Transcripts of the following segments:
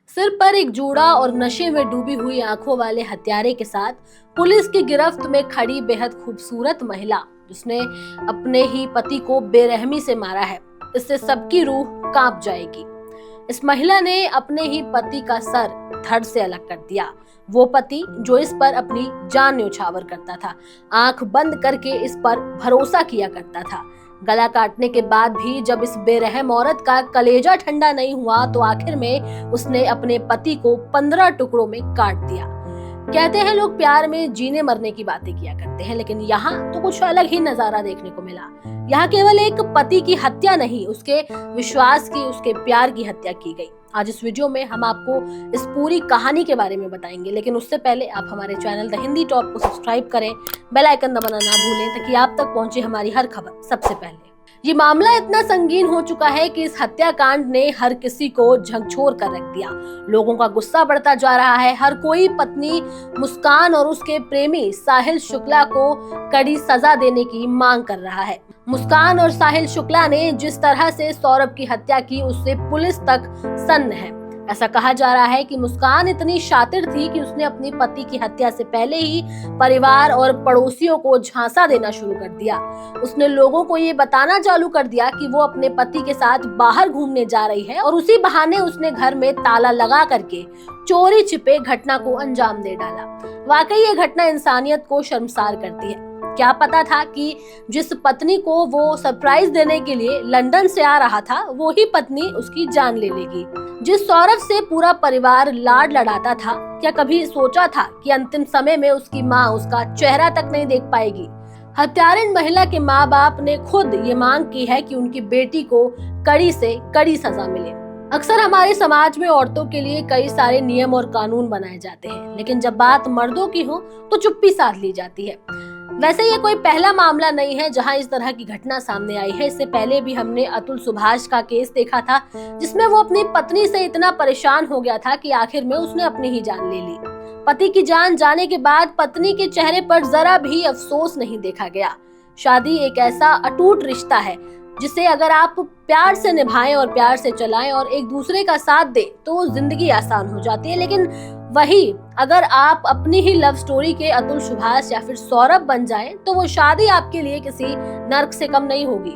सिर पर एक जूड़ा और नशे में डूबी हुई आंखों वाले हत्यारे के साथ पुलिस की गिरफ्त में खड़ी बेहद खूबसूरत महिला जिसने अपने ही पति को बेरहमी से मारा है, इससे सबकी रूह कांप जाएगी। इस महिला ने अपने ही पति का सर धड़ से अलग कर दिया। वो पति जो इस पर अपनी जान न्यौछावर करता था, आंख बंद करके इस पर भरोसा किया करता था। गला काटने के बाद भी जब इस बेरहम औरत का कलेजा ठंडा नहीं हुआ तो आखिर में उसने अपने पति को 15 टुकड़ों में काट दिया। कहते हैं लोग प्यार में जीने मरने की बातें किया करते हैं, लेकिन यहाँ तो कुछ अलग ही नजारा देखने को मिला। यहाँ केवल एक पति की हत्या नहीं, उसके विश्वास की, उसके प्यार की हत्या की गई। आज इस वीडियो में हम आपको इस पूरी कहानी के बारे में बताएंगे, लेकिन उससे पहले आप हमारे चैनल द हिंदी टॉप को सब्सक्राइब करें, बेल आइकन दबाना ना भूलें ताकि आप तक पहुंचे हमारी हर खबर सबसे पहले। ये मामला इतना संगीन हो चुका है कि इस हत्याकांड ने हर किसी को झकझोर कर रख दिया। लोगों का गुस्सा बढ़ता जा रहा है। हर कोई पत्नी मुस्कान और उसके प्रेमी साहिल शुक्ला को कड़ी सजा देने की मांग कर रहा है। मुस्कान और साहिल शुक्ला ने जिस तरह से सौरभ की हत्या की उससे पुलिस तक सन्न है। ऐसा कहा जा रहा है कि मुस्कान इतनी शातिर थी कि उसने अपने पति की हत्या से पहले ही परिवार और पड़ोसियों को झांसा देना शुरू कर दिया। उसने लोगों को ये बताना चालू कर दिया कि वो अपने पति के साथ बाहर घूमने जा रही है और उसी बहाने उसने घर में ताला लगा करके चोरी छिपे घटना को अंजाम दे डाला। वाकई ये घटना इंसानियत को शर्मसार करती है। क्या पता था कि जिस पत्नी को वो सरप्राइज देने के लिए लंदन से आ रहा था, वो ही पत्नी उसकी जान ले लेगी। जिस सौरभ से पूरा परिवार लाड लड़ाता था, क्या कभी सोचा था कि अंतिम समय में उसकी माँ उसका चेहरा तक नहीं देख पाएगी। हत्यारिन महिला के माँ बाप ने खुद ये मांग की है कि उनकी बेटी को कड़ी से कड़ी सजा मिले। अक्सर हमारे समाज में औरतों के लिए कई सारे नियम और कानून बनाए जाते हैं, लेकिन जब बात मर्दों की हो तो चुप्पी साध ली जाती है। वैसे ये कोई पहला मामला नहीं है जहां इस तरह की घटना सामने आई है। इससे पहले भी हमने अतुल सुभाष का केस देखा था, जिसमें वो अपनी पत्नी से इतना परेशान हो गया था कि आखिर में उसने अपनी ही जान ले ली। पति की जान जाने के बाद पत्नी के चेहरे पर जरा भी अफसोस नहीं देखा गया। शादी एक ऐसा अटूट रिश्ता है जिसे अगर आप प्यार से निभाएं और प्यार से चलाएं और एक दूसरे का साथ दें तो जिंदगी आसान हो जाती है। लेकिन वही अगर आप अपनी ही लव स्टोरी के अतुल सुभाष या फिर सौरभ बन जाएं तो वो शादी आपके लिए किसी नर्क से कम नहीं होगी।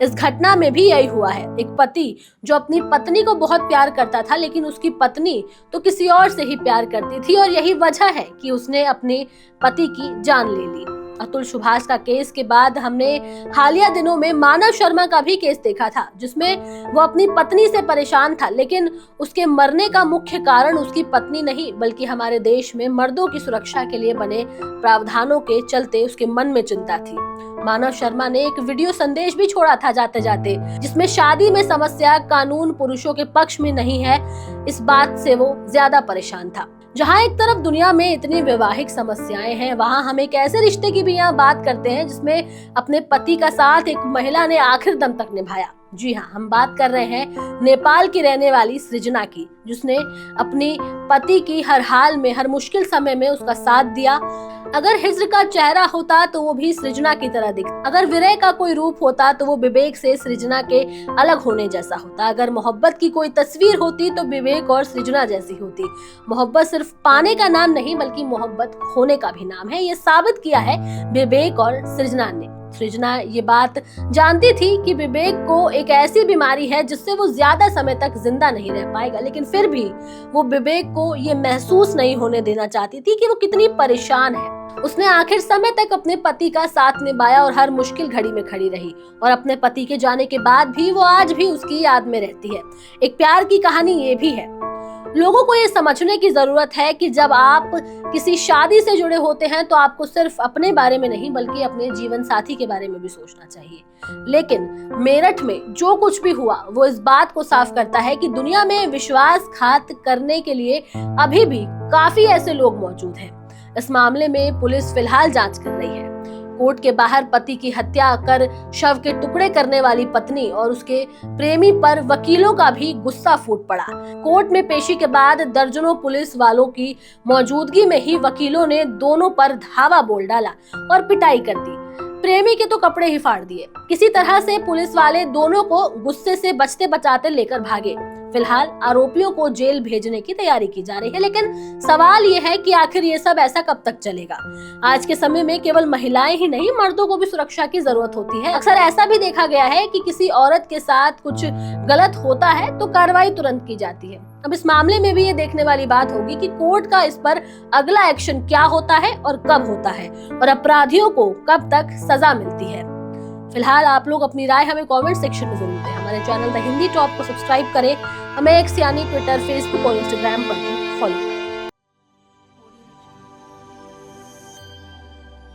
इस घटना में भी यही हुआ है। एक पति जो अपनी पत्नी को बहुत प्यार करता था, लेकिन उसकी पत्नी तो किसी और से ही प्यार करती थी और यही वजह है कि उसने अपने पति की जान ले ली। अतुल सुभाष का केस के बाद हमने हालिया दिनों में मानव शर्मा का भी केस देखा था, जिसमें वो अपनी पत्नी से परेशान था, लेकिन उसके मरने का मुख्य कारण उसकी पत्नी नहीं बल्कि हमारे देश में मर्दों की सुरक्षा के लिए बने प्रावधानों के चलते उसके मन में चिंता थी। मानव शर्मा ने एक वीडियो संदेश भी छोड़ा था जाते जाते, जिसमें शादी में समस्या कानून पुरुषों के पक्ष में नहीं है, इस बात से वो ज्यादा परेशान था। जहाँ एक तरफ दुनिया में इतनी वैवाहिक समस्याएं हैं, वहाँ हम एक ऐसे रिश्ते की भी यहाँ बात करते हैं जिसमें अपने पति का साथ एक महिला ने आखिर दम तक निभाया। जी हाँ, हम बात कर रहे हैं नेपाल की रहने वाली सृजना की, जिसने अपनी पति की हर हाल में, हर मुश्किल समय में उसका साथ दिया। अगर हिज्र का चेहरा होता तो वो भी सृजना की तरह दिखता। अगर विरह का कोई रूप होता तो वो विवेक से सृजना के अलग होने जैसा होता। अगर मोहब्बत की कोई तस्वीर होती तो विवेक और सृजना जैसी होती। मोहब्बत सिर्फ पाने का नाम नहीं बल्कि मोहब्बत खोने का भी नाम है। ये साबित किया है विवेक और सृजना ने। सृजना ये बात जानती थी कि विवेक को एक ऐसी बीमारी है जिससे वो ज्यादा समय तक जिंदा नहीं रह पाएगा, लेकिन फिर भी वो विवेक को ये महसूस नहीं होने देना चाहती थी कि वो कितनी परेशान है। उसने आखिर समय तक अपने पति का साथ निभाया और हर मुश्किल घड़ी में खड़ी रही, और अपने पति के जाने के बाद भी वो आज भी उसकी याद में रहती है। एक प्यार की कहानी ये भी है। लोगों को ये समझने की जरूरत है कि जब आप किसी शादी से जुड़े होते हैं तो आपको सिर्फ अपने बारे में नहीं बल्कि अपने जीवन साथी के बारे में भी सोचना चाहिए। लेकिन मेरठ में जो कुछ भी हुआ वो इस बात को साफ करता है कि दुनिया में विश्वासघात करने के लिए अभी भी काफी ऐसे लोग मौजूद हैं। इस मामले में पुलिस फिलहाल जांच कर रही है। कोर्ट के बाहर पति की हत्या कर शव के टुकड़े करने वाली पत्नी और उसके प्रेमी पर वकीलों का भी गुस्सा फूट पड़ा। कोर्ट में पेशी के बाद दर्जनों पुलिस वालों की मौजूदगी में ही वकीलों ने दोनों पर धावा बोल डाला और पिटाई कर दी। प्रेमी के तो कपड़े ही फाड़ दिए। किसी तरह से पुलिस वाले दोनों को गुस्से से बचते बचाते लेकर भागे। फिलहाल आरोपियों को जेल भेजने की तैयारी की जा रही है, लेकिन सवाल ये है कि आखिर ये सब ऐसा कब तक चलेगा। आज के समय में केवल महिलाएं ही नहीं, मर्दों को भी सुरक्षा की जरूरत होती है। अक्सर ऐसा भी देखा गया है कि किसी औरत के साथ कुछ गलत होता है तो कार्रवाई तुरंत की जाती है। अब इस मामले में भी ये देखने वाली बात होगी कि कोर्ट का इस पर अगला एक्शन क्या होता है और कब होता है, और अपराधियों को कब तक सजा मिलती है। फिलहाल आप लोग अपनी राय हमें कमेंट सेक्शन में जरूर दें। हमारे चैनल द हिंदी टॉप को सब्सक्राइब करें। हमें एक्स यानी ट्विटर, फेसबुक और इंस्टाग्राम पर फॉलो करें।